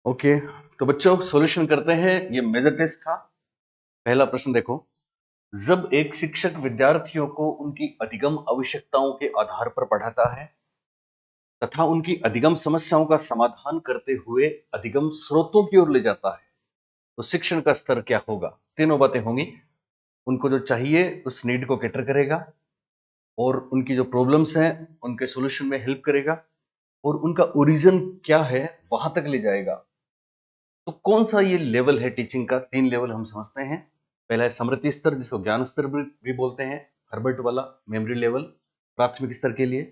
Okay, तो बच्चों solution करते हैं। ये मेजर टेस्ट था। पहला प्रश्न देखो। जब एक शिक्षक विद्यार्थियों को उनकी अधिगम आवश्यकताओं के आधार पर पढ़ाता है तथा उनकी अधिगम समस्याओं का समाधान करते हुए अधिगम स्रोतों की ओर ले जाता है, तो शिक्षण का स्तर क्या होगा? तीनों बातें होंगी। उनको जो चाहिए उस नीड को कैटर करेगा, और उनकी जो प्रॉब्लम्स हैं उनके सॉल्यूशन में हेल्प करेगा, और उनका ओरिजिन क्या है वहां तक ले जाएगा। तो कौन सा ये लेवल है टीचिंग का? तीन लेवल हम समझते हैं। पहला है स्मृति स्तर, जिसको ज्ञान स्तर भी बोलते हैं, हर्बर्ट वाला मेमोरी लेवल, प्राथमिक स्तर के लिए।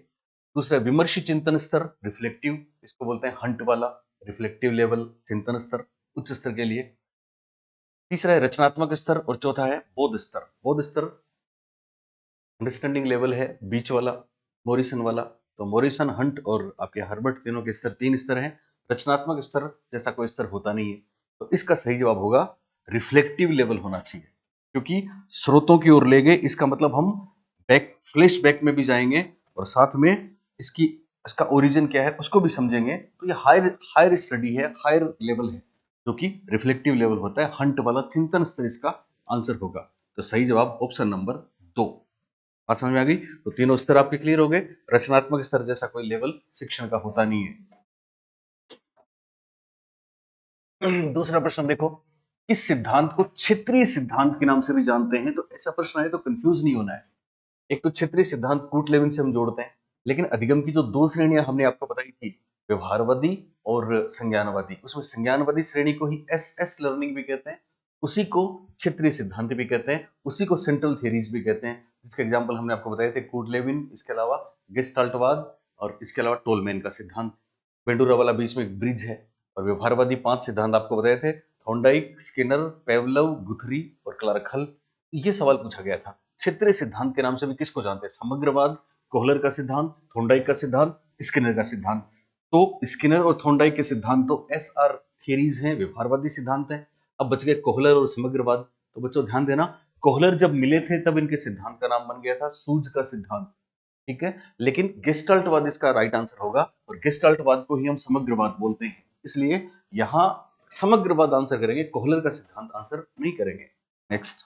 दूसरा है विमर्शी चिंतन स्तर, रिफ्लेक्टिव, इसको बोलते हैं हंट वाला, रिफ्लेक्टिव लेवल चिंतन स्तर, उच्च स्तर के लिए। तीसरा है रचनात्मक स्तर, और चौथा है बोध स्तर। बोध स्तर अंडरस्टैंडिंग लेवल है, बीच वाला, मोरिसन वाला। तो मोरिसन, हंट और आपके हर्बर्ट, तीनों के स्तर, तीन स्तर हैं। रचनात्मक स्तर जैसा कोई स्तर होता नहीं है, तो इसका सही जवाब होगा रिफ्लेक्टिव लेवल होना चाहिए, क्योंकि स्रोतों की ओर ले गए, इसका मतलब हम बैक, फ्लैश बैक में भी जाएंगे और साथ में इसकी, इसका ओरिजिन क्या है उसको भी समझेंगे। तो ये हायर हायर स्टडी है, हायर लेवल है, जो कि रिफ्लेक्टिव लेवल होता है, हंट वाला चिंतन स्तर इसका आंसर होगा। तो सही जवाब ऑप्शन नंबर 2। बात समझ में आ गई? तो तीनों स्तर आपके क्लियर हो गए। रचनात्मक स्तर जैसा कोई लेवल शिक्षण का होता नहीं है। दूसरा प्रश्न देखो। किस सिद्धांत को क्षेत्रीय सिद्धांत के नाम से भी जानते हैं? तो ऐसा प्रश्न है तो कंफ्यूज नहीं होना है। एक तो क्षेत्रीय सिद्धांत कूट लेविन से हम जोड़ते हैं, लेकिन अधिगम की जो दो श्रेणियां हमने आपको बताई थी, व्यवहारवादी और संज्ञानवादी, उसमें संज्ञानवादी श्रेणी को ही एस एस लर्निंग भी कहते हैं, उसी को क्षेत्रीय सिद्धांत भी कहते हैं, उसी को सेंट्रल थियरीज भी कहते हैं, जिसके एग्जाम्पल हमने आपको बताए थे, कूट लेविन, इसके अलावा गेस्टाल्टवाद, और इसके अलावा टोलमैन का सिद्धांत। बेंडूरा वाला बीच में एक ब्रिज है। और व्यवहारवादी 5 सिद्धांत आपको बताए थे, थॉर्नडाइक, स्किनर, पेवलव, गुथरी और क्लार्क हल। ये सवाल पूछा गया था। क्षेत्रीय सिद्धांत के नाम से भी किसको जानते हैं? समग्रवाद, कोहलर का सिद्धांत, थॉर्नडाइक का सिद्धांत, स्किनर का सिद्धांत। तो स्किनर और थॉर्नडाइक के सिद्धांत तो एस आर थियरीज हैं, व्यवहारवादी सिद्धांत हैं। अब बच गए कोहलर और समग्रवाद। तो बच्चों ध्यान देना, कोहलर जब मिले थे तब इनके सिद्धांत का नाम बन गया था सूज का सिद्धांत, ठीक है। लेकिन गेस्टाल्टवाद इसका राइट आंसर होगा, और गेस्टाल्टवाद को ही हम समग्रवाद बोलते हैं, इसलिए यहां समग्रवाद आंसर करेंगे, कोहलर का सिद्धांत आंसर नहीं करेंगे। नेक्स्ट,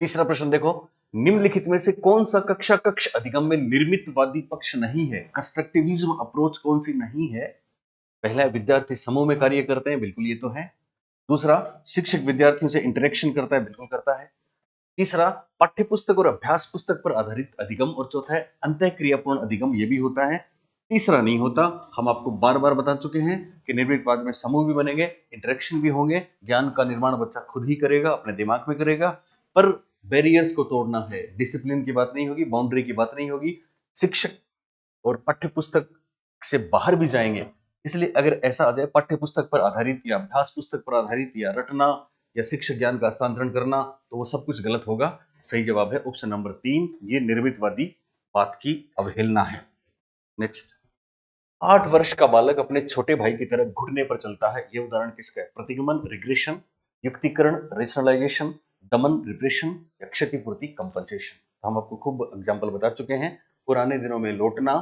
तीसरा प्रश्न देखो। निम्नलिखित में से कौन सा कक्षा कक्ष अधिगम में निर्मितवादी पक्ष नहीं है? कंस्ट्रक्टिविज्म अप्रोच कौन सी नहीं है? पहला, विद्यार्थी समूह में कार्य करते हैं, बिल्कुल ये तो है। दूसरा, शिक्षक विद्यार्थियों से इंटरेक्शन करता है, बिल्कुल करता है। तीसरा, पाठ्य पुस्तक और अभ्यास पुस्तक पर आधारित अधिगम, और चौथा है अंतःक्रियापूर्ण अधिगम, ये भी होता है। तीसरा नहीं होता। हम आपको बार बार बता चुके हैं कि निर्मितवाद में समूह भी बनेंगे, इंटरेक्शन भी होंगे, ज्ञान का निर्माण बच्चा खुद ही करेगा, अपने दिमाग में करेगा, पर बैरियर्स को तोड़ना है, डिसिप्लिन की बात नहीं होगी, बाउंड्री की बात नहीं होगी, शिक्षक और पाठ्य पुस्तक से बाहर भी जाएंगे। इसलिए अगर ऐसा आ जाए पाठ्य पुस्तक पर आधारित या अभ्यास पुस्तक पर आधारित या रटना या शिक्षक ज्ञान का हस्तांतरण करना, तो वो सब कुछ गलत होगा। सही जवाब है ऑप्शन नंबर 3, ये निर्मितवादी बात की अवहेलना है। नेक्स्ट, 8 वर्ष का बालक अपने छोटे भाई की तरह घुटने पर चलता है, ये उदाहरण किसका है? प्रतिगमन, रिग्रेशन, युक्तिकरण, रेशनलाइजेशन, दमन, रिप्रेशन, या क्षतिपूर्ति, कंपनसेशन। हम आपको खूब एग्जांपल बता चुके हैं। पुराने दिनों में लौटना,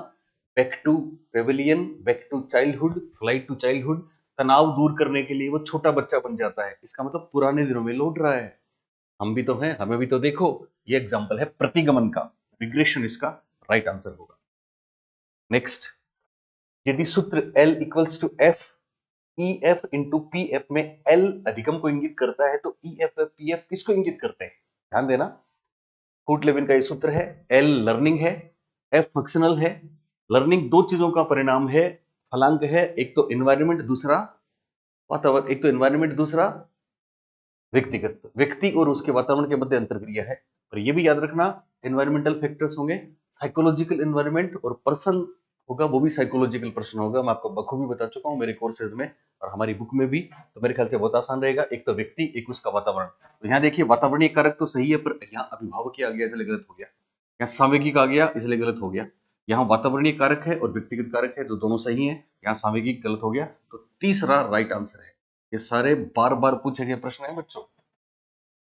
back to pavilion, back to childhood, flight to childhood, तनाव दूर करने के लिए वो छोटा बच्चा बन जाता है, इसका मतलब पुराने दिनों में लौट रहा है। हम भी तो हैं, हमें भी तो देखो। ये एग्जांपल है प्रतिगमन का, रिग्रेशन इसका राइट आंसर होगा। नेक्स्ट, यदि सूत्र L equals to F E F into P F में L अधिगम को इंगित करता है, तो ई एफ पी एफ किसको इंगित करते हैं? ध्यान देना, फूट लेविन का ये सूत्र है। L लर्निंग है, F फंक्शनल है। लर्निंग दो चीजों का परिणाम है, फलांक है, एक तो एनवायरमेंट, दूसरा वातावरण, एक तो एनवायरमेंट, दूसरा व्यक्तिगत, व्यक्ति और उसके वातावरण के मध्य अंतरक्रिया है। पर यह भी याद रखना, एनवायरमेंटल फैक्टर्स होंगे, साइकोलॉजिकल एनवायरमेंट, और पर्सन होगा, वो भी साइकोलॉजिकल पर्सन होगा। मैं आपको बखूबी बता चुका हूं मेरे कोर्सेज में और हमारी बुक में भी, तो मेरे ख्याल से बहुत आसान रहेगा। एक तो व्यक्ति, एक उसका वातावरण। तो यहाँ देखिए, वातावरणीय कारक तो सही है, पर यहाँ अभिभावकीय आ गया इसलिए गलत हो गया, यहाँ सामयिक आ गया इसलिए गलत हो गया। यहाँ वातावरणीय कारक है और व्यक्तिगत कारक है, जो दोनों सही है, यहाँ सामयिक गलत हो गया। तो तीसरा राइट आंसर है। ये सारे बार बार पूछे गए प्रश्न है बच्चों।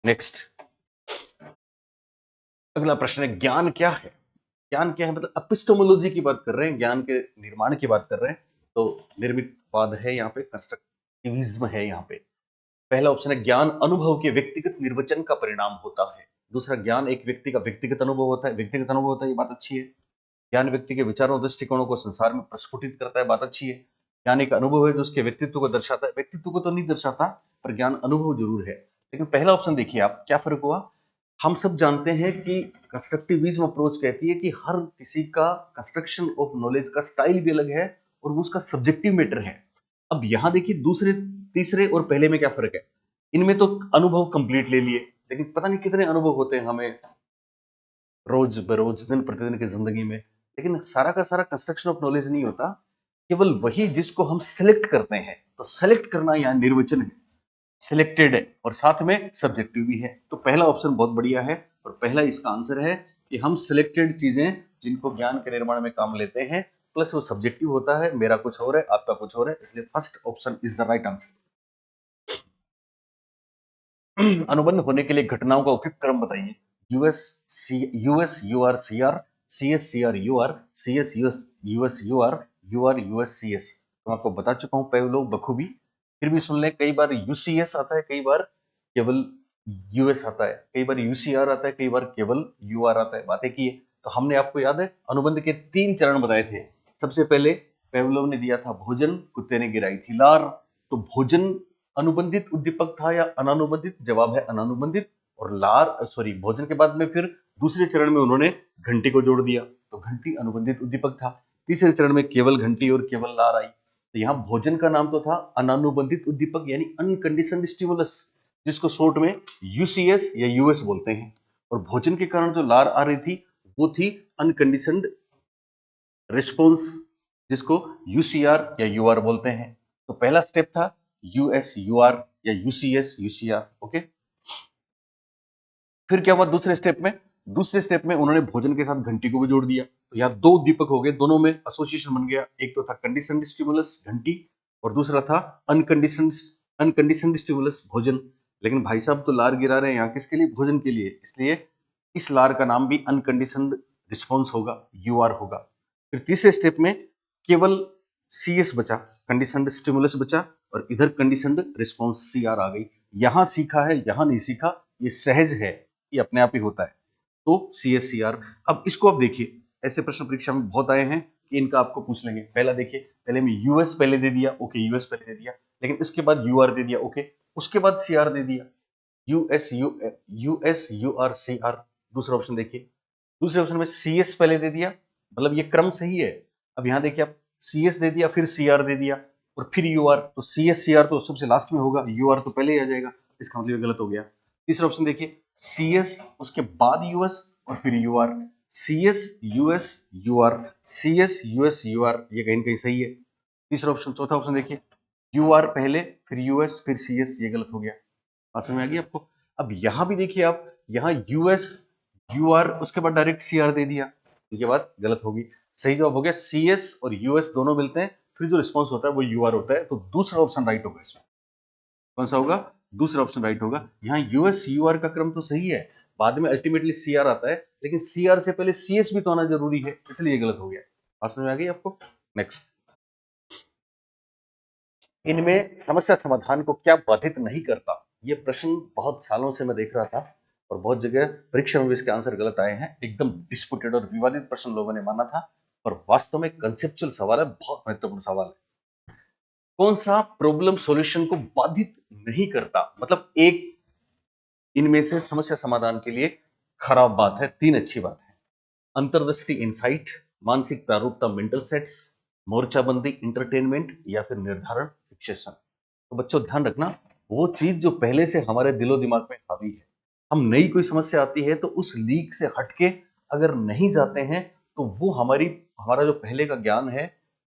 नेक्स्ट, अगला प्रश्न है, ज्ञान क्या है? ज्ञान क्या है मतलब एपिस्टेमोलॉजी की बात कर रहे हैं, ज्ञान के निर्माण की बात कर रहे हैं। तो निर्मितवाद है यहाँ पे, कंस्ट्रक्टिविज्म है यहाँ पे। पहला ऑप्शन है ज्ञान अनुभव के व्यक्तिगत निर्वचन का परिणाम होता है। दूसरा, ज्ञान एक व्यक्ति का व्यक्तिगत अनुभव होता है, व्यक्तिगत अनुभव होता है, ये बात अच्छी है। ज्ञान व्यक्ति के विचारों और दृष्टिकोणों को संसार में प्रस्फुटित करता है, बात अच्छी है। ज्ञान एक अनुभव है जो उसके व्यक्तित्व को दर्शाता है, व्यक्तित्व को तो नहीं दर्शाता पर ज्ञान अनुभव जरूर है। लेकिन पहला ऑप्शन देखिए आप, क्या फर्क हुआ। हम सब जानते हैं कि कंस्ट्रक्टिविज्म अप्रोच कहती है कि हर किसी का कंस्ट्रक्शन ऑफ नॉलेज का स्टाइल भी अलग है और वो उसका सब्जेक्टिव मैटर है। अब यहां देखिए दूसरे, तीसरे और पहले में क्या फर्क है। इनमें तो अनुभव कंप्लीट ले लिए, लेकिन पता नहीं कितने अनुभव होते हैं हमें रोज बरोज दिन प्रतिदिन की जिंदगी में, लेकिन सारा का सारा कंस्ट्रक्शन ऑफ नॉलेज नहीं होता, केवल वही जिसको हम सिलेक्ट करते हैं। तो सिलेक्ट करना यहाँ निर्वचन है, सिलेक्टेड है और साथ में सब्जेक्टिव भी है। तो पहला ऑप्शन बहुत बढ़िया है और पहला इसका आंसर है कि हम सिलेक्टेड चीजें जिनको ज्ञान के निर्माण में काम लेते हैं, प्लस वो सब्जेक्टिव होता है, मेरा कुछ और है आपका कुछ और है, इसलिए first option is the right answer. अनुबंध होने के लिए घटनाओं का उपयुक्त क्रम बताइए। US UR CR, CS CR UR, CS US UR, UR US CS. तो आपको बता चुका हूं पहले बखूबी, फिर भी सुन ले। कई बार यूसीएस आता है, कई बार केवल यूएस आता है, कई बार यूसीआर आता है, कई बार केवल यूआर आता है, बातें की है। तो हमने आपको याद है अनुबंध के 3 चरण बताए थे। सबसे पहले पेवलोव ने दिया था भोजन, कुत्ते ने गिराई थी लार। तो भोजन अनुबंधित उद्दीपक था या अनानुबंधित, जवाब है अनानुबंधित। और लार सॉरी भोजन के बाद में फिर दूसरे चरण में उन्होंने घंटी को जोड़ दिया, तो घंटी अनुबंधित उद्दीपक था। तीसरे चरण में केवल घंटी और केवल लार आई। तो यहाँ भोजन का नाम तो था अनानुबंधित उद्दीपक यानी अनकंडीशनड स्टिमुलस, जिसको शॉर्ट में यूसीएस या यूएस बोलते हैं। और भोजन के कारण जो लार आ रही थी वो थी अनकंडीशनड रिस्पॉन्स, जिसको यूसीआर या यूआर बोलते हैं। तो पहला स्टेप था यूएस यूआर या यूसीएस यूसीआर। ओके, फिर क्या हुआ दूसरे स्टेप में। दूसरे स्टेप में उन्होंने भोजन के साथ घंटी को भी जोड़ दिया। तो यहाँ 2 उद्दीपक हो गए, दोनों में एसोसिएशन बन गया। एक तो था कंडीशनड स्टिमुलस घंटी और दूसरा था अनकंडीशनड स्टिमुलस भोजन। लेकिन भाई साहब तो लार गिरा रहे हैं यहाँ किसके लिए, भोजन के लिए, इसलिए इस लार का नाम भी अनकंडीशनड रिस्पॉन्स होगा, यूआर होगा। फिर तीसरे स्टेप में केवल सीएस बचा, कंडीशनड स्टिमुलस बचा और इधर कंडीशनड रिस्पॉन्स सीआर आ गई। यहां सीखा है यहां नहीं सीखा, ये सहज है, ये अपने आप ही होता है। तो सीएससीआर। अब इसको आप देखिए, ऐसे प्रश्न परीक्षा में बहुत आए हैं कि इनका आपको पूछ लेंगे। पहला देखिए, पहले में यूएस पहले दे दिया, ओके यूएस पहले दे दिया, लेकिन इसके बाद यूआर दे दिया, ओके, उसके बाद सीआर दे दिया, यूएस यूआर सीआर। दूसरा ऑप्शन देखिए, दूसरे ऑप्शन में सीएस पहले दे दिया, मतलब ये क्रम सही है। अब यहां देखिए आप, सीएस दे दिया फिर सीआर दे दिया और फिर यूआर, तो सीएस सीआर तो सबसे लास्ट में होगा, यूआर तो पहले ही आ जाएगा, इसका मतलब गलत हो गया। तीसरा ऑप्शन देखिए, सीएस उसके बाद यूएस और फिर UR, CS US UR, CS US UR, ये कहीं ना कहीं सही है। तीसरा ऑप्शन, चौथा ऑप्शन देखिए, यूआर पहले फिर यूएस फिर सीएस, ये गलत हो गया। बात समझ में आ गई आपको। अब यहां भी देखिए आप, यहां यूएस यूआर उसके बाद डायरेक्ट सीआर दे दिया, ये बात गलत होगी। सही जवाब हो गया सीएस और यूएस दोनों मिलते हैं, फिर जो रिस्पॉन्स होता है वो यूआर होता है। तो दूसरा ऑप्शन राइट होगा इसमें। कौन सा होगा, दूसरा ऑप्शन राइट होगा। यहाँ यूएस यूआर का क्रम तो सही है, बाद में अल्टीमेटली सीआर आता है, लेकिन सीआर से पहले सीएस भी तो आना जरूरी है, इसलिए गलत हो गया। बात समझ में आ गई आपको। नेक्स्ट, इनमें समस्या समाधान को क्या बाधित नहीं करता। ये प्रश्न बहुत सालों से मैं देख रहा था और बहुत जगह परीक्षा में भी इसके आंसर गलत आए हैं। एकदम डिस्प्यूटेड और विवादित प्रश्न लोगों ने माना था, और वास्तव में कंसेप्चुअल सवाल है, बहुत महत्वपूर्ण सवाल है। कौन सा प्रॉब्लम सॉल्यूशन को बाधित नहीं करता, मतलब एक इनमें से समस्या समाधान के लिए खराब बात है, 3 अच्छी बात है। अंतर्दृष्टि इंसाइट, मानसिक प्रारूपता मेंटल सेट्स, मोर्चाबंदी इंटरटेनमेंट, या फिर निर्धारण फिक्सेशन। तो बच्चों ध्यान रखना, वो चीज जो पहले से हमारे दिलो दिमाग में हावी है, हम नई कोई समस्या आती है तो उस लीक से हटके अगर नहीं जाते हैं तो वो हमारा जो पहले का ज्ञान है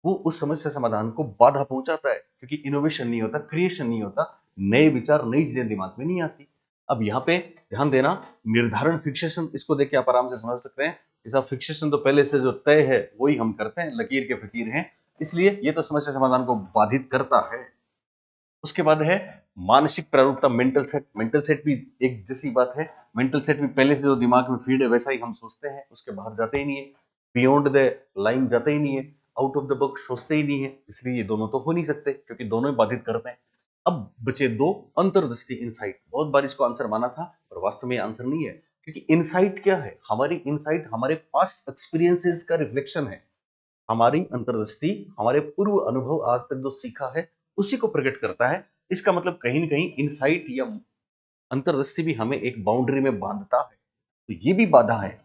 वो उस समस्या समाधान को बाधा पहुंचाता है, क्योंकि इनोवेशन नहीं होता, क्रिएशन नहीं होता, नए विचार नई चीजें दिमाग में नहीं आती। अब यहाँ पे ध्यान देना, निर्धारण फिक्सेशन, इसको देख के आप आराम से समझ सकते हैं। ऐसा फिक्सेशन तो पहले से जो तय है वही हम करते हैं, लकीर के फकीर हैं, इसलिए ये तो समस्या समाधान को बाधित करता है। उसके बाद है मानसिक प्रारूपता मेंटल सेट। मेंटल सेट भी एक जैसी बात है, मेंटल सेट भी पहले से जो दिमाग में फीड है वैसा ही हम सोचते हैं, उसके बाहर जाते ही नहीं है, बियॉन्ड द लाइन जाते ही नहीं है। आउट ऑफ द बॉक्स सोचते ही नहीं है, इसलिए ये दोनों तो हो नहीं सकते क्योंकि दोनों ही बाधित करते हैं। अब बचे दो, अंतर्दृष्टि, इनसाइट। बहुत बार इसको आंसर माना था पर वास्तव में आंसर नहीं है, क्योंकि इनसाइट क्या है? हमारी इनसाइट हमारे पास्ट एक्सपीरियंसेस का रिफ्लेक्शन है। हमारी अंतर्दृष्टि हमारे पूर्व अनुभव, आज तक जो सीखा है उसी को प्रकट करता है। इसका मतलब कहीं ना कहीं इनसाइट या अंतर्दृष्टि भी हमें एक बाउंड्री में बांधता है, तो ये भी बाधा है।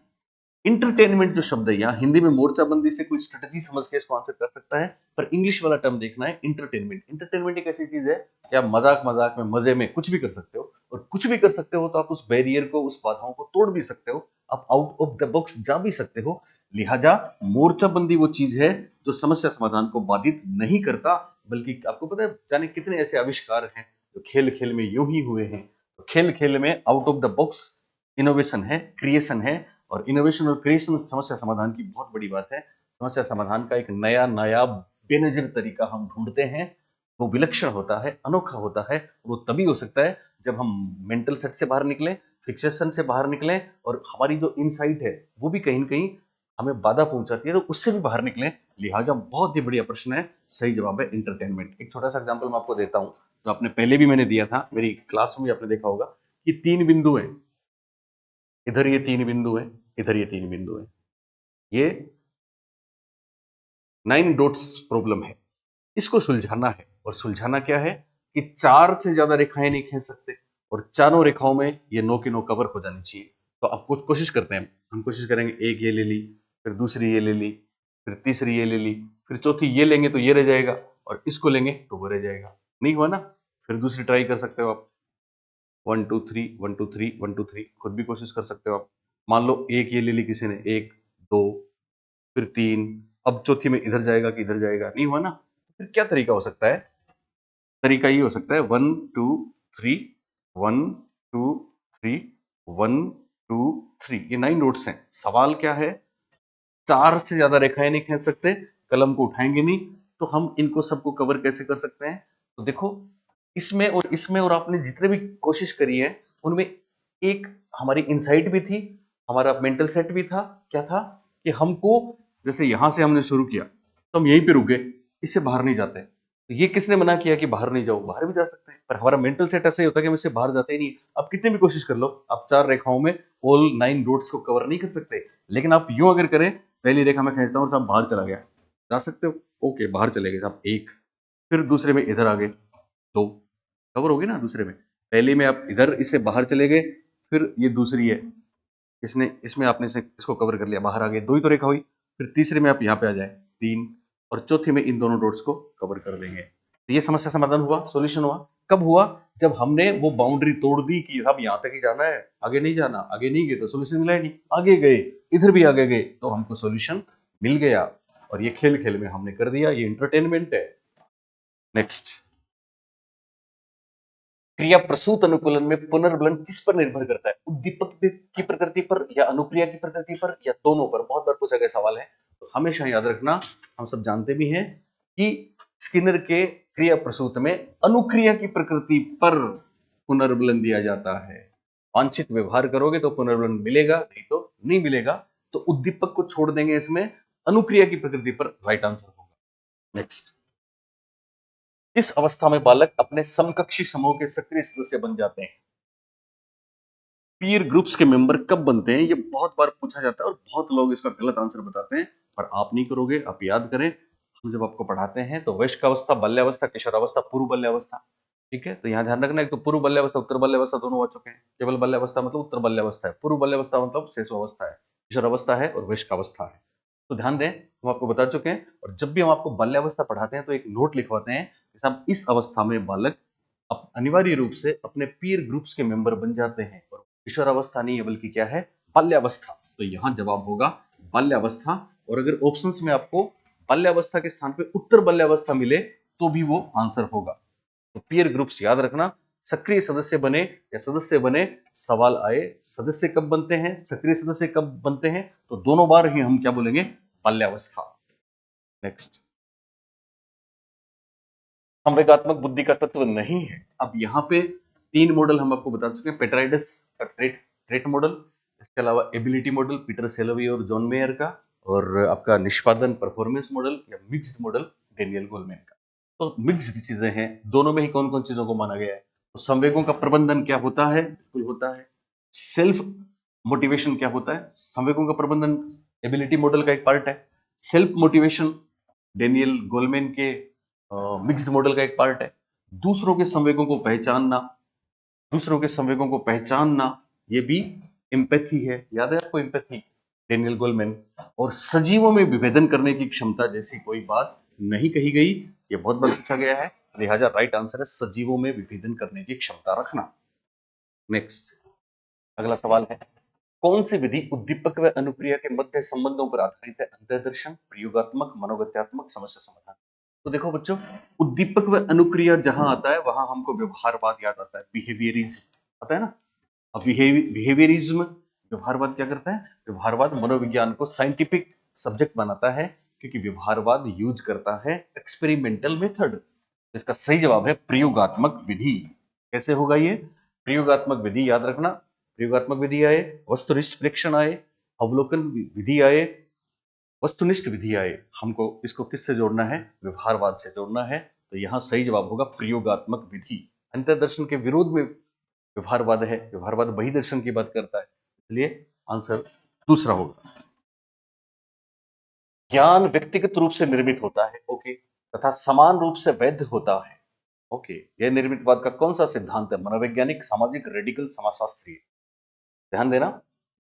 इंटरटेनमेंट जो शब्द है, यहाँ हिंदी में मोर्चाबंदी से कोई स्ट्रेटजी समझ के इसको आंसर कर सकता है, पर इंग्लिश वाला टर्म देखना है इंटरटेनमेंट। इंटरटेनमेंट एक ऐसी चीज है कि आप मजाक मजाक में, मजे में कुछ भी कर सकते हो, और कुछ भी कर सकते हो तो आप उस बैरियर को, उस बाधाओं को तोड़ भी सकते हो, आप आउट ऑफ द बॉक्स जा भी सकते हो। लिहाजा मोर्चाबंदी वो चीज है जो समस्या समाधान को बाधित नहीं करता, बल्कि आपको पता है जाने कितने ऐसे आविष्कार हैं जो खेल खेल में यूं ही हुए हैं। तो खेल खेल में out of the box innovation है, क्रिएशन है, और इनोवेशन और क्रिएशन समस्या समाधान की बहुत बड़ी बात है। समस्या समाधान का एक नया नया बेनजीर तरीका हम ढूंढते हैं, वो विलक्षण होता है, अनोखा होता है। वो तभी हो सकता है जब हम मेंटल सेट से बाहर निकलें, फिक्सेशन से बाहर निकलें, और हमारी जो इनसाइट है वो भी कहीं न कहीं हमें बाधा पहुंचाती है, तो उससे भी बाहर निकलें। लिहाजा बहुत ही बढ़िया प्रश्न है, सही जवाब है इंटरटेनमेंट। एक छोटा सा एग्जाम्पल मैं आपको देता हूँ, जो आपने पहले भी मैंने दिया था, मेरी क्लास में भी आपने देखा होगा कि 3 बिंदु हैं। इधर ये 3 बिंदु हैं, इधर ये 3 बिंदु हैं। ये 9 डॉट्स प्रॉब्लम है। इसको सुलझाना है, और सुलझाना क्या है कि 4 से ज्यादा रेखाएं नहीं खींच सकते, और चारों रेखाओं में ये 9 की 9 कवर हो जानी चाहिए। तो अब कुछ कोशिश करते हैं, हम कोशिश करेंगे, एक ये ले ली, फिर दूसरी ये ले ली, फिर तीसरी ये ले ली, फिर चौथी ये लेंगे तो ये रह जाएगा, और इसको लेंगे तो वो रह जाएगा। नहीं हुआ ना? फिर दूसरी ट्राई कर सकते हो आप, 1 2 3 1 2 3 1 2 3, खुद भी कोशिश कर सकते हो आप। मान लो एक ये ले ली किसी ने, एक, दो, फिर तीन, अब चौथी में इधर जाएगा कि इधर जाएगा? नहीं हुआ ना? फिर क्या तरीका हो सकता है? तरीका ये हो सकता है 1 2 3 1 2 3 1 2 3। ये 9 नोट्स हैं। सवाल क्या है? 4 से ज्यादा रेखाएं नहीं खींच सकते, कलम को उठाएंगे नहीं, तो हम इनको सबको कवर कैसे कर सकते हैं? तो देखो, इसमें और आपने जितने भी कोशिश करी है उनमें एक हमारी इनसाइट भी थी, हमारा मेंटल सेट भी था। क्या था? कि हमको, जैसे यहां से हमने शुरू किया तो हम यहीं पे रुके, इससे बाहर नहीं जाते। तो ये किसने मना किया कि बाहर नहीं जाओ? बाहर भी जा सकते हैं, पर हमारा मेंटल सेट ऐसा ही होता है कि हम इससे बाहर जाते ही नहीं। आप कितनी भी कोशिश कर लो, आप 4 रेखाओं में ऑल 9 डॉट्स को कवर नहीं कर सकते। लेकिन आप यूं अगर करें, पहली रेखा में खींचता हूं और साहब बाहर चला गया, जा सकते हो? ओके, बाहर चले गए साहब, एक, फिर दूसरे में इधर आ गए, दो, कवर होगी ना दूसरे में। पहली में आप इधर इससे बाहर चले गए, फिर ये दूसरी है, इसने इसमें आपने इसको कवर कर लिया, बाहर आ गए, दो ही तो रेखा हुई। फिर तीसरे में आप यहाँ पे आ जाए, तीन, और चौथी में इन दोनों डॉट्स को कवर कर देंगे। तो ये समस्या समाधान हुआ, सॉल्यूशन हुआ। कब हुआ? जब हमने वो बाउंड्री तोड़ दी कि अब यहाँ तक ही जाना है, आगे नहीं जाना। आगे नहीं गए तो सोल्यूशन मिला ही नहीं, आगे गए, इधर भी आगे गए तो हमको सोल्यूशन मिल गया। और ये खेल खेल में हमने कर दिया, ये इंटरटेनमेंट है। नेक्स्ट, क्रिया प्रसूत अनुकूलन में पुनर्बलन किस पर निर्भर करता है? उद्दीपक की प्रकृति पर, या अनुक्रिया की प्रकृति पर, या दोनों पर? बहुत बार पूछा गया सवाल है, तो हमेशा याद रखना। हम सब जानते भी हैं कि स्किनर के क्रिया प्रसूत में अनुक्रिया की प्रकृति पर पुनर्बलन दिया जाता है। वांछित व्यवहार करोगे तो पुनर्बलन मिलेगा, नहीं तो नहीं मिलेगा। तो उद्दीपक को छोड़ देंगे, इसमें अनुक्रिया की प्रकृति पर राइट आंसर होगा। नेक्स्ट, किस अवस्था में बालक अपने समकक्षी समूह के सक्रिय सदस्य बन जाते हैं? पीयर ग्रुप्स के मेंबर कब बनते हैं? ये बहुत बार पूछा जाता है और बहुत लोग इसका गलत आंसर बताते हैं, पर आप नहीं करोगे। आप याद करें, हम जब आपको पढ़ाते हैं तो वयस्क अवस्था, बाल्यावस्था, किशोरावस्था, पूर्व बाल्यावस्था, ठीक है? तो यहाँ ध्यान रखना, एक तो पूर्व बाल्यावस्था, उत्तर बाल्यावस्था दोनों आ चुके हैं। केवल बाल्यावस्था मतलब उत्तर बाल्यावस्था है, पूर्व बाल्यावस्था मतलब शिशुअवस्था है, किशोरावस्था है, और वयस्क अवस्था है। तो ध्यान दें, हम आपको बता चुके हैं। और जब भी हम आपको बाल्यावस्था पढ़ाते हैं तो एक नोट लिखवाते हैं कि साहब इस अवस्था में बालक अनिवार्य रूप से अपने पीयर ग्रुप्स के मेंबर बन जाते हैं। और किशोरावस्था नहीं है, बल्कि क्या है? बाल्यावस्था। तो यहां जवाब होगा बाल्यावस्था। और अगर ऑप्शंस में आपको बाल्यावस्था के स्थान पे उत्तर बाल्यावस्था मिले तो भी वो आंसर होगा। तो पीयर ग्रुप्स याद रखना। सक्रिय सदस्य बने या सदस्य बने, सवाल आए सदस्य कब बनते हैं, सक्रिय सदस्य कब बनते हैं, तो दोनों बार ही हम क्या बोलेंगे? बाल्यावस्था। नेक्स्ट, संवेगात्मक बुद्धि का तत्व नहीं है। अब यहाँ पे 3 मॉडल हम आपको बता चुके हैं। पेट्राइडस का ट्रेट मॉडल, इसके अलावा एबिलिटी मॉडल पीटर सेलोवी और जॉन मेयर का, और आपका निष्पादन परफॉर्मेंस मॉडल या मिक्स्ड मॉडल डेनियल गोलमैन का। तो मिक्स्ड चीजें हैं, दोनों में ही कौन कौन चीजों को माना गया है। तो संवेगों का प्रबंधन क्या होता है, बिल्कुल होता है। सेल्फ मोटिवेशन क्या होता है, संवेगों का प्रबंधन एबिलिटी मॉडल का एक पार्ट है। सेल्फ मोटिवेशन डेनियल गोलमैन के मिक्स्ड मॉडल का एक पार्ट है। दूसरों के संवेगों को पहचानना, दूसरों के संवेगों को पहचानना ये भी एम्पैथी है, याद है आपको एम्पैथी, डेनियल गोलमैन। और सजीवों में विभेदन करने की क्षमता जैसी कोई बात नहीं कही गई, ये बहुत बार पूछा गया है, लिहाजा राइट आंसर है सजीवों में विभेदन करने की क्षमता रखना। नेक्स्ट अगला सवाल है, कौन सी विधि उद्दीपक व अनुक्रिया के मध्य संबंधों पर आधारित है, अंतर्दर्शन, प्रयोगात्मक, मनोगत्यात्मक, समस्या समाधान। तो देखो बच्चों, उद्दीपक व अनुक्रिया जहां आता है वहां हमको व्यवहारवाद याद आता है, बिहेवियरिज्म आता है ना। अब बिहेवियरिज्म, व्यवहारवाद क्या करता है, व्यवहारवाद मनोविज्ञान को साइंटिफिक सब्जेक्ट बनाता है, क्योंकि व्यवहारवाद यूज करता है एक्सपेरिमेंटल मेथड। इसका सही जवाब है प्रयोगात्मक विधि। कैसे होगा ये, प्रयोगात्मक विधि याद रखना, प्रयोगात्मक विधि आए, वस्तुनिष्ठ प्रेक्षण आए, अवलोकन विधि आए, वस्तुनिष्ठ विधि आए, हमको इसको किससे जोड़ना है, व्यवहारवाद से जोड़ना है। तो यहां सही जवाब होगा प्रयोगात्मक विधि। अंतर्दर्शन के विरोध में व्यवहारवाद है, व्यवहारवाद वही दर्शन की बात करता है, इसलिए आंसर दूसरा होगा। ज्ञान व्यक्तिगत रूप से निर्मित होता है, ओके, तथा समान रूप से वैध होता है, ओके। यह निर्मितवाद का कौन सा सिद्धांत है, मनोवैज्ञानिक, सामाजिक, रेडिकल, समाजशास्त्रीय। ध्यान देना,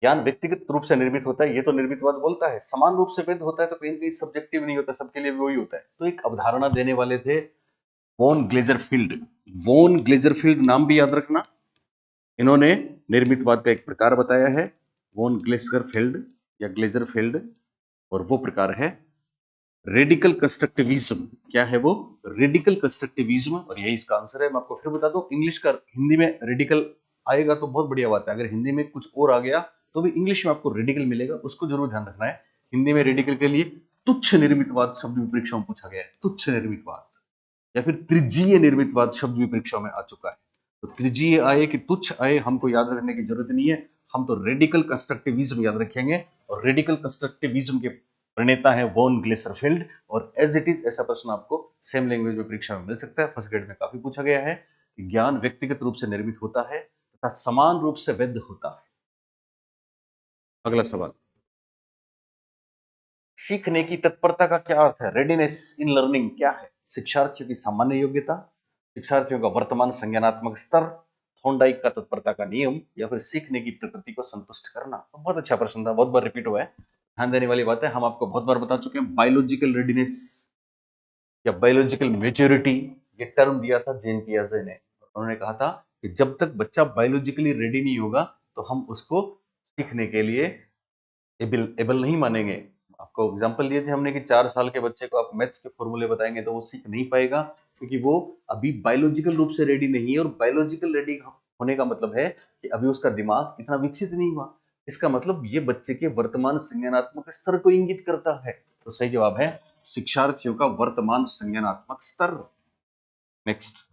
ज्ञान व्यक्तिगत रूप से निर्मित होता है, ये तो निर्मितवाद बोलता है। समान रूप से वैध होता है तो कहीं कहीं सब्जेक्टिव नहीं होता, सबके लिए वही होता है। तो एक अवधारणा देने वाले थे वॉन ग्लेजरफील्ड। वॉन ग्लेजरफील्ड नाम भी याद रखना, इन्होंने निर्मितवाद का एक प्रकार बताया है, वॉन ग्लेजरफील्ड या ग्लेजरफील्ड, और वो प्रकार है रेडिकल कंस्ट्रक्टिविज्म। क्या है वो, रेडिकल कंस्ट्रक्टिविज्म, और यही इसका आंसर है। मैं आपको फिर बता दूं, इंग्लिश का हिंदी में रेडिकल आएगा तो बहुत बढ़िया बात है, अगर हिंदी में कुछ और आ गया तो भी इंग्लिश में आपको रेडिकल मिलेगा, उसको जरूर ध्यान रखना है। हिंदी में रेडिकल के लिए तुच्छ निर्मितवाद शब्द विपरीक्षाओं में पूछा गया है, तुच्छ निर्मितवाद, या फिर त्रिजीय निर्मितवाद शब्द विपरीक्षाओं में आ चुका है। तो त्रिजीय आए कि तुच्छ आए हमको याद रखने की जरूरत नहीं है, हम तो रेडिकल कंस्ट्रक्टिविज्म याद रखेंगे। और रेडिकल कंस्ट्रक्टिविज्म के प्रणेता है वॉन ग्लेसरफील्ड। और एज इट इज ऐसा प्रश्न आपको सेम लैंग्वेज में परीक्षा में मिल सकता है, फर्स्ट ग्रेड में काफी पूछा गया है कि ज्ञान व्यक्तिगत रूप से निर्मित होता है तथा समान रूप से वैध होता है। अगला सवाल, सीखने की तत्परता का क्या अर्थ है, रेडीनेस इन लर्निंग क्या है, शिक्षार्थियों की सामान्य योग्यता, शिक्षार्थियों का वर्तमान संज्ञानात्मक स्तर, थॉर्नडाइक का तत्परता का नियम, या फिर सीखने की प्रकृति को संतुष्ट करना। तो बहुत अच्छा प्रश्न था, बहुत बार रिपीट हुआ है, ध्यान देने वाली बात है। हम आपको बहुत बार बता चुके हैं बायोलॉजिकल रेडीनेस या बायोलॉजिकल मेच्योरिटी, ये टर्म दिया था जेन पियाजे ने। उन्होंने कहा था कि जब तक बच्चा बायोलॉजिकली रेडी नहीं होगा तो हम उसको सीखने के लिए एबल नहीं मानेंगे। आपको एग्जांपल दिए थे हमने कि 4 साल के बच्चे को आप मैथ्स के फॉर्मूले बताएंगे तो वो सीख नहीं पाएगा, क्योंकि वो अभी बायोलॉजिकल रूप से रेडी नहीं है। और बायोलॉजिकल रेडी होने का मतलब है कि अभी उसका दिमाग इतना विकसित नहीं हुआ। इसका मतलब ये बच्चे के वर्तमान संज्ञानात्मक स्तर को इंगित करता है। तो सही जवाब है शिक्षार्थियों का वर्तमान संज्ञानात्मक स्तर। नेक्स्ट